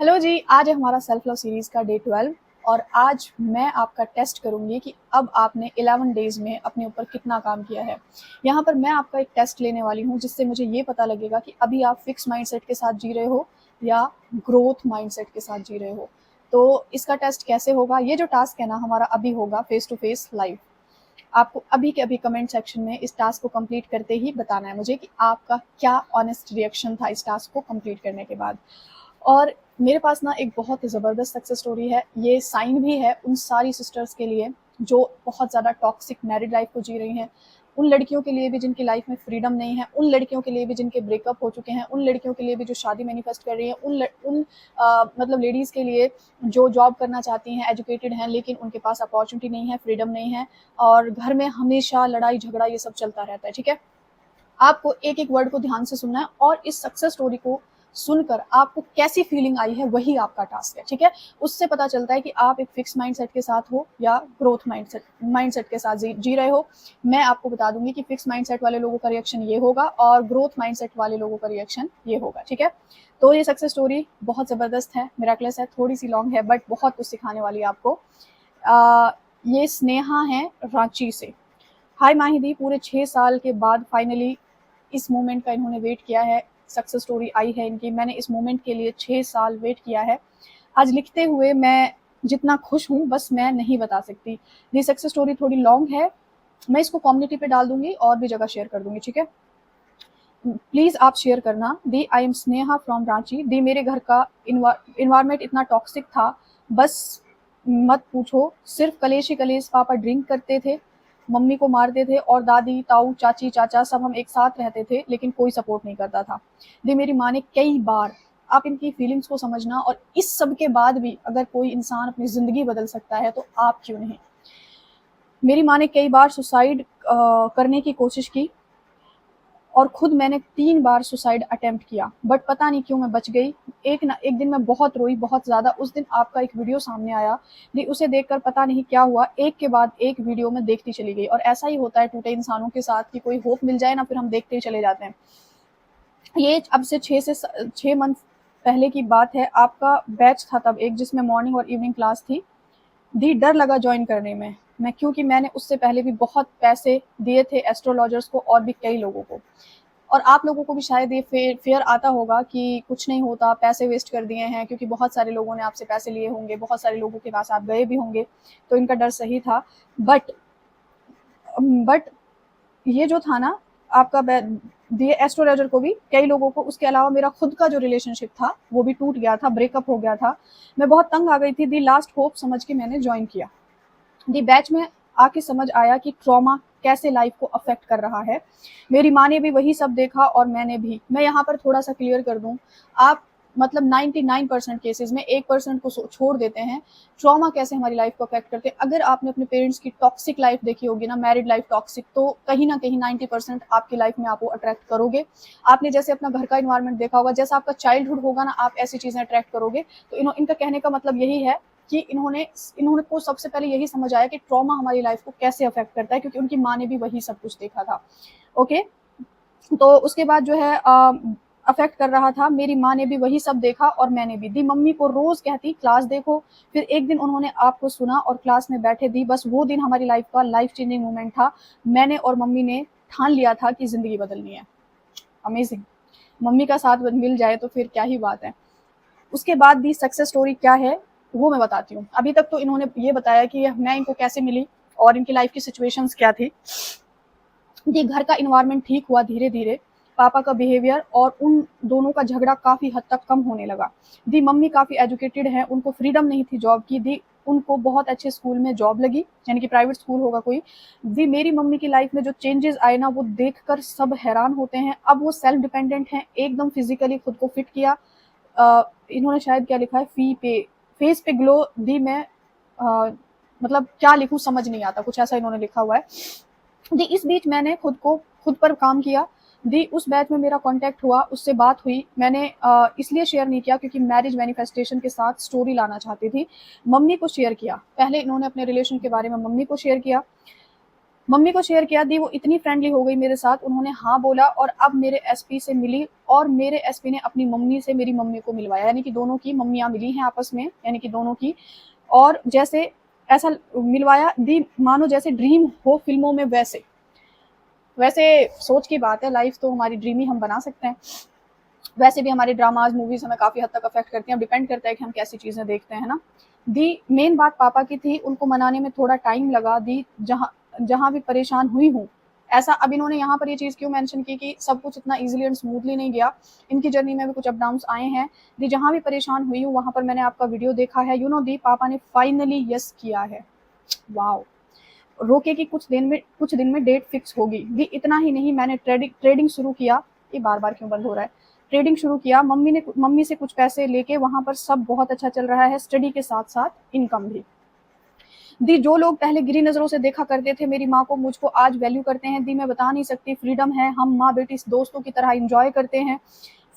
Hello जी, आज है हमारा सेल्फ लव सीरीज का डे 12 और आज मैं आपका टेस्ट करूंगी कि अब आपने 11 डेज में अपने ऊपर कितना काम किया है। यहाँ पर मैं आपका एक टेस्ट लेने वाली हूँ जिससे मुझे ये पता लगेगा कि अभी आप फिक्स माइंडसेट के साथ जी रहे हो या ग्रोथ माइंडसेट के साथ जी रहे हो। तो इसका टेस्ट कैसे होगा, ये जो टास्क है ना हमारा अभी होगा फेस टू फेस लाइव। आपको अभी के अभी कमेंट सेक्शन में इस टास्क को कंप्लीट करते ही बताना है मुझे कि आपका क्या ऑनेस्ट रिएक्शन था इस टास्क को कंप्लीट करने के बाद। और मेरे पास ना एक बहुत ज़बरदस्त सक्सेस स्टोरी है, ये साइन भी है उन सारी सिस्टर्स के लिए जो बहुत ज़्यादा टॉक्सिक मैरिड लाइफ को जी रही हैं, उन लड़कियों के लिए भी जिनकी लाइफ में फ्रीडम नहीं है, उन लड़कियों के लिए भी जिनके ब्रेकअप हो चुके हैं, उन लड़कियों के लिए भी जो शादी मैनिफेस्ट कर रही हैं, मतलब लेडीज़ के लिए जो जॉब करना चाहती हैं, एजुकेटेड हैं लेकिन उनके पास अपॉर्चुनिटी नहीं है, फ्रीडम नहीं है और घर में हमेशा लड़ाई झगड़ा ये सब चलता रहता है। ठीक है, आपको एक एक वर्ड को ध्यान से सुनना है और इस सक्सेस स्टोरी को सुनकर आपको कैसी फीलिंग आई है वही आपका टास्क है। ठीक है, उससे पता चलता है कि आप एक फिक्स माइंडसेट के साथ हो या ग्रोथ माइंडसेट के साथ जी रहे हो। मैं आपको बता दूंगी कि फिक्स माइंडसेट वाले लोगों का रिएक्शन ये होगा और ग्रोथ माइंडसेट वाले लोगों का रिएक्शन ये होगा। ठीक है, तो ये सक्सेस स्टोरी बहुत ज़बरदस्त है, मिराकलस है, थोड़ी सी लॉन्ग है बट बहुत कुछ सिखाने वाली है आपको। ये स्नेहा है रांची से। हाय माहिदी, पूरे 6 साल के बाद फाइनली इस मोमेंट का इन्होंने वेट किया है, सक्सेस स्टोरी आई है इनकी। मैंने इस मोमेंट के लिए 6 साल वेट किया है। आज लिखते हुए मैं जितना खुश हूँ बस मैं नहीं बता सकती। ये सक्सेस स्टोरी थोड़ी लॉन्ग है, मैं इसको कम्युनिटी पे डाल दूंगी और भी जगह शेयर कर दूंगी। ठीक है, प्लीज़ आप शेयर करना। दी I am Sneha from Ranchi. दी मेरे घर का इन्वायरमेंट इतना टॉक्सिक था, बस मत पूछो। सिर्फ कलेश ही कलेश, पापा ड्रिंक करते थे, मम्मी को मारते थे और दादी ताऊ चाची चाचा सब हम एक साथ रहते थे लेकिन कोई सपोर्ट नहीं करता था। दी मेरी माँ ने कई बार, आप इनकी फीलिंग्स को समझना, और इस सब के बाद भी अगर कोई इंसान अपनी ज़िंदगी बदल सकता है तो आप क्यों नहीं। मेरी माँ ने कई बार सुसाइड करने की कोशिश की और खुद मैंने 3 बार सुसाइड अटेम्प्ट किया बट पता नहीं क्यों मैं बच गई। एक दिन मैं बहुत रोई, बहुत ज़्यादा। उस दिन आपका एक वीडियो सामने आया, उसे देखकर पता नहीं क्या हुआ, एक के बाद एक वीडियो में देखती चली गई। और ऐसा ही होता है टूटे इंसानों के साथ कि कोई होप मिल जाए ना फिर हम देखते ही चले जाते हैं। ये अब से 6 मंथ पहले की बात है। आपका बैच था तब एक, जिसमें मॉर्निंग और इवनिंग क्लास थी। दी डर लगा ज्वाइन करने में मैं, क्योंकि मैंने उससे पहले भी बहुत पैसे दिए थे एस्ट्रोलॉजर्स को और भी कई लोगों को। और आप लोगों को भी शायद ये फेयर आता होगा कि कुछ नहीं होता, पैसे वेस्ट कर दिए हैं, क्योंकि बहुत सारे लोगों ने आपसे पैसे लिए होंगे, बहुत सारे लोगों के पास आप गए भी होंगे, तो इनका डर सही था। बट बट ये जो था ना आपका दिए एस्ट्रोलॉजर को भी, कई लोगों को, उसके अलावा मेरा खुद का जो रिलेशनशिप था वो भी टूट गया था, ब्रेकअप हो गया था। मैं बहुत तंग आ गई थी। दी लास्ट होप समझ के मैंने ज्वाइन किया। दी बैच में आके समझ आया कि ट्रॉमा कैसे लाइफ को अफेक्ट कर रहा है। मेरी माँ ने भी वही सब देखा और मैंने भी। मैं यहाँ पर थोड़ा सा क्लियर कर दूँ, आप मतलब 99% केसेस में 1% को छोड़ देते हैं, ट्रॉमा कैसे हमारी लाइफ को अफेक्ट करते हैं। अगर आपने अपने पेरेंट्स की टॉक्सिक लाइफ देखी होगी ना, मैरिड लाइफ टॉक्सिक, तो कहीं ना कहीं 90% आपकी लाइफ में आप वो अट्रैक्ट करोगे। आपने जैसे अपना घर का इन्वायरमेंट देखा होगा, जैसा आपका चाइल्डहुड होगा ना, आप ऐसी चीज़ें अट्रैक्ट करोगे। तो इनका कहने का मतलब यही है कि इन्होंने को सबसे पहले यही समझ आया कि ट्रॉमा हमारी लाइफ को कैसे अफेक्ट करता है, क्योंकि उनकी माँ ने भी वही सब कुछ देखा था। ओके, तो उसके बाद जो है अफेक्ट कर रहा था, मेरी माँ ने भी वही सब देखा और मैंने भी। दी मम्मी को रोज कहती क्लास देखो, फिर एक दिन उन्होंने आपको सुना और क्लास में बैठे। दी बस वो दिन हमारी लाइफ का लाइफ चेंजिंग मोमेंट था। मैंने और मम्मी ने ठान लिया था कि जिंदगी बदलनी है। अमेजिंग, मम्मी का साथ मिल जाए तो फिर क्या ही बात है। उसके बाद दी सक्सेस स्टोरी क्या है वो मैं बताती हूँ। अभी तक तो इन्होंने ये बताया कि मैं इनको कैसे मिली और इनकी लाइफ की सिचुएशंस क्या थी। दी घर का इन्वायरमेंट ठीक हुआ धीरे धीरे, पापा का बिहेवियर और उन दोनों का झगड़ा काफ़ी हद तक कम होने लगा। दी मम्मी काफ़ी एजुकेटेड हैं, उनको फ्रीडम नहीं थी जॉब की। दी उनको बहुत अच्छे स्कूल में जॉब लगी, यानी कि प्राइवेट स्कूल होगा कोई। दी मेरी मम्मी की लाइफ में जो चेंजेस आए ना वो देखकर सब हैरान होते हैं। अब वो सेल्फ डिपेंडेंट हैं, एकदम फिजिकली खुद को फिट किया। इन्होंने शायद क्या लिखा है, फेस पे ग्लो। दी मैं मतलब क्या लिखूं समझ नहीं आता, कुछ ऐसा इन्होंने लिखा हुआ है। दी इस बीच मैंने खुद पर काम किया। दी उस बैच में मेरा कांटेक्ट हुआ, उससे बात हुई। मैंने इसलिए शेयर नहीं किया क्योंकि मैरिज मैनिफेस्टेशन के साथ स्टोरी लाना चाहती थी। मम्मी को शेयर किया, पहले इन्होंने अपने रिलेशन के बारे में मम्मी को शेयर किया। मम्मी को शेयर किया, दी वो इतनी फ्रेंडली हो गई मेरे साथ, उन्होंने हाँ बोला और अब मेरे एसपी से मिली और मेरे एसपी ने अपनी मम्मी से मेरी मम्मी को मिलवाया, यानी कि दोनों की मम्मियाँ मिली हैं आपस में, यानी कि दोनों की। और जैसे ऐसा मिलवाया दी मानो जैसे ड्रीम हो फिल्मों में, वैसे वैसे सोच की बात है, लाइफ तो हमारी ड्रीम ही हम बना सकते हैं। वैसे भी हमारे ड्रामाज मूवीज हमें काफ़ी हद तक अफेक्ट करती हैं, डिपेंड करता है कि हम कैसी चीज़ें देखते हैं ना। दी मेन बात पापा की थी, उनको मनाने में थोड़ा टाइम लगा। दी जहाँ जहाँ भी परेशान हुई हूँ, ऐसा अब इन्होंने यहाँ पर ये चीज़ क्यों मेंशन की कि सब कुछ इतना इजीली एंड स्मूथली नहीं गया, इनकी जर्नी में भी कुछ अप डाउन्स आए हैं। दी जहाँ भी परेशान हुई हूँ वहाँ पर मैंने आपका वीडियो देखा है, दी पापा ने फाइनली यस किया है। वाओ। रोके कि कुछ दिन में डेट फिक्स होगी। दी इतना ही नहीं, मैंने ट्रेडिंग शुरू किया। ये बार बार क्यों बंद हो रहा है? ट्रेडिंग शुरू किया, मम्मी से कुछ पैसे लेके, वहां पर सब बहुत अच्छा चल रहा है, स्टडी के साथ साथ इनकम भी। दी जो लोग पहले गिरी नजरों से देखा करते थे मेरी माँ को, मुझको आज वैल्यू करते हैं। दी मैं बता नहीं सकती, फ्रीडम है, हम माँ बेटी दोस्तों की तरह इंजॉय करते हैं,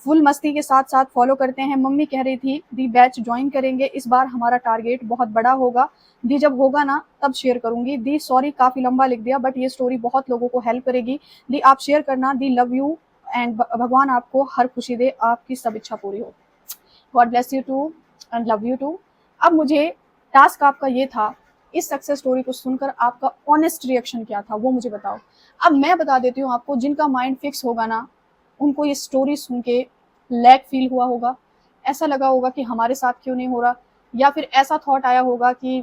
फुल मस्ती के साथ साथ फॉलो करते हैं। मम्मी कह रही थी दी बैच ज्वाइन करेंगे, इस बार हमारा टारगेट बहुत बड़ा होगा। दी जब होगा ना तब शेयर करूंगी। दी सॉरी काफी लंबा लिख दिया, बट ये स्टोरी बहुत लोगों को हेल्प करेगी। दी आप शेयर करना। दी लव यू एंड भगवान आपको हर खुशी दे, आपकी सब इच्छा पूरी हो। God bless you too and love you too. अब मुझे टास्क आपका ये था, इस सक्सेस स्टोरी को सुनकर आपका ऑनेस्ट रिएक्शन क्या था वो मुझे बताओ। अब मैं बता देती हूँ आपको, जिनका माइंड फिक्स होगा ना, उनको ये स्टोरी सुन के लैक फील हुआ होगा, ऐसा लगा होगा कि हमारे साथ क्यों नहीं हो रहा, या फिर ऐसा थॉट आया होगा कि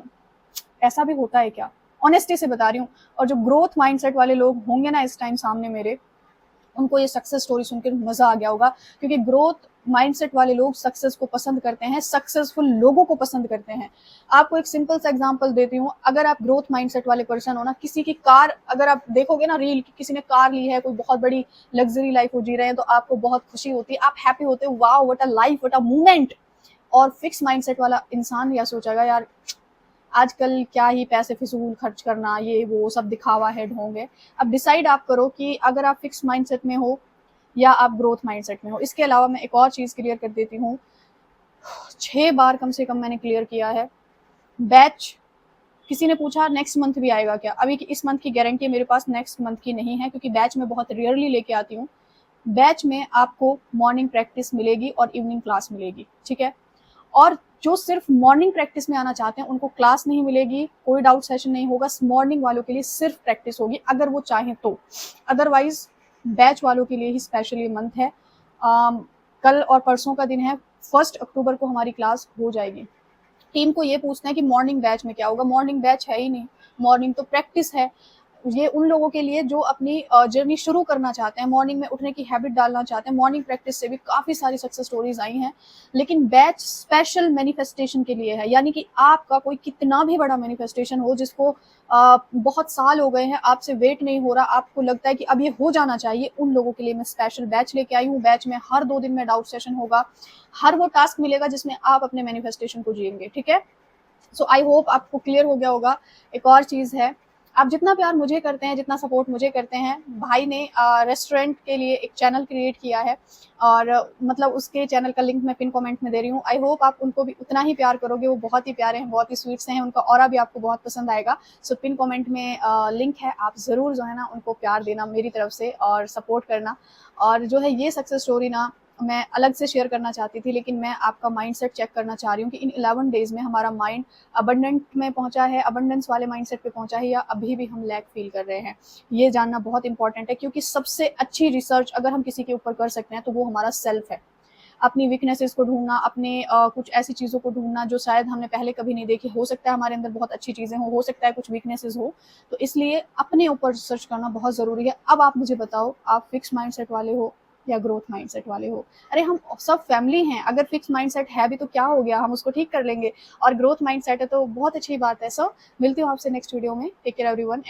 ऐसा भी होता है क्या। ऑनेस्टी से बता रही हूँ। और जो ग्रोथ माइंडसेट वाले लोग होंगे ना इस टाइम सामने मेरे, उनको ये सक्सेस स्टोरी सुनकर मजा आ गया होगा, क्योंकि ग्रोथ माइंडसेट वाले लोग सक्सेस को पसंद करते हैं, सक्सेसफुल लोगों को पसंद करते हैं। आपको एक सिंपल सा एग्जांपल देती हूँ, अगर आप ग्रोथ माइंडसेट वाले पर्सन हो ना, किसी की कार अगर आप देखोगे ना रील, किसी ने कार ली है, कोई बहुत बड़ी लग्जरी लाइफ जी रहे हैं, तो आपको बहुत खुशी होती है, आप हैप्पी होते हो, wow what a life, what a movement. और फिक्स माइंडसेट वाला इंसान यह सोचेगा, यार आजकल क्या ही पैसे फिजूल खर्च करना, ये वो सब दिखावा है, ढोंग है। अब डिसाइड आप करो कि अगर आप फिक्स माइंडसेट में हो या आप ग्रोथ माइंडसेट में हो। इसके अलावा मैं एक और चीज़ क्लियर कर देती हूँ, 6 बार कम से कम मैंने क्लियर किया है बैच। किसी ने पूछा नेक्स्ट मंथ भी आएगा क्या, अभी इस मंथ की गारंटी मेरे पास नेक्स्ट मंथ की नहीं है, क्योंकि बैच में बहुत रेयरली लेके आती हूँ। बैच में आपको मॉर्निंग प्रैक्टिस मिलेगी और इवनिंग क्लास मिलेगी, ठीक है। और जो सिर्फ मॉर्निंग प्रैक्टिस में आना चाहते हैं उनको क्लास नहीं मिलेगी, कोई डाउट सेशन नहीं होगा, मॉर्निंग वालों के लिए सिर्फ प्रैक्टिस होगी अगर वो चाहें तो। अदरवाइज बैच वालों के लिए ही स्पेशली मंथ है। कल और परसों का दिन है, 1 अक्टूबर को हमारी क्लास हो जाएगी। टीम को ये पूछना है कि मॉर्निंग बैच में क्या होगा, मॉर्निंग बैच है ही नहीं, मॉर्निंग तो प्रैक्टिस है। ये उन लोगों के लिए जो अपनी जर्नी शुरू करना चाहते हैं, मॉर्निंग में उठने की हैबिट डालना चाहते हैं। मॉर्निंग प्रैक्टिस से भी काफ़ी सारी सक्सेस स्टोरीज आई हैं, लेकिन बैच स्पेशल मैनिफेस्टेशन के लिए है। यानी कि आपका कोई कितना भी बड़ा मैनिफेस्टेशन हो, जिसको बहुत साल हो गए हैं, आपसे वेट नहीं हो रहा, आपको लगता है कि अब ये हो जाना चाहिए, उन लोगों के लिए मैं स्पेशल बैच लेके आई हूँ। बैच में हर 2 दिन में डाउट सेशन होगा, हर वो टास्क मिलेगा जिसमें आप अपने मैनिफेस्टेशन को जिएंगे, ठीक है। सो आई होप आपको क्लियर हो गया होगा। एक और चीज़ है, आप जितना प्यार मुझे करते हैं, जितना सपोर्ट मुझे करते हैं, भाई ने रेस्टोरेंट के लिए एक चैनल क्रिएट किया है, और मतलब उसके चैनल का लिंक मैं पिन कमेंट में दे रही हूँ। आई होप आप उनको भी उतना ही प्यार करोगे, वो बहुत ही प्यारे हैं, बहुत ही स्वीट्स हैं, उनका ऑरा भी आपको बहुत पसंद आएगा। सो पिन कमेंट में लिंक है, आप ज़रूर जो है ना उनको प्यार देना मेरी तरफ से और सपोर्ट करना। और जो है ये सक्सेस स्टोरी ना मैं अलग से शेयर करना चाहती थी, लेकिन मैं आपका माइंडसेट चेक करना चाह रही हूँ कि इन 11 डेज में हमारा माइंड अबंडेंट में पहुंचा है, अबंडेंस वाले माइंडसेट पे पहुंचा है, या अभी भी हम लैक फील कर रहे हैं। ये जानना बहुत इंपॉर्टेंट है, क्योंकि सबसे अच्छी रिसर्च अगर हम किसी के ऊपर कर सकते हैं तो वो हमारा सेल्फ है। अपनी वीकनेसेस को ढूंढना, अपने कुछ ऐसी चीज़ों को ढूंढना जो शायद हमने पहले कभी नहीं देखी। हो सकता है हमारे अंदर बहुत अच्छी चीज़ें हो सकता है कुछ वीकनेसेस हो, तो इसलिए अपने ऊपर रिसर्च करना बहुत ज़रूरी है। अब आप मुझे बताओ, आप फिक्स माइंडसेट वाले हो या ग्रोथ माइंडसेट वाले हो? अरे हम सब फैमिली हैं, अगर फिक्स माइंडसेट है भी तो क्या हो गया, हम उसको ठीक कर लेंगे। और ग्रोथ माइंडसेट है तो बहुत अच्छी बात है। सो मिलती हूँ आपसे नेक्स्ट वीडियो में। Take care everyone.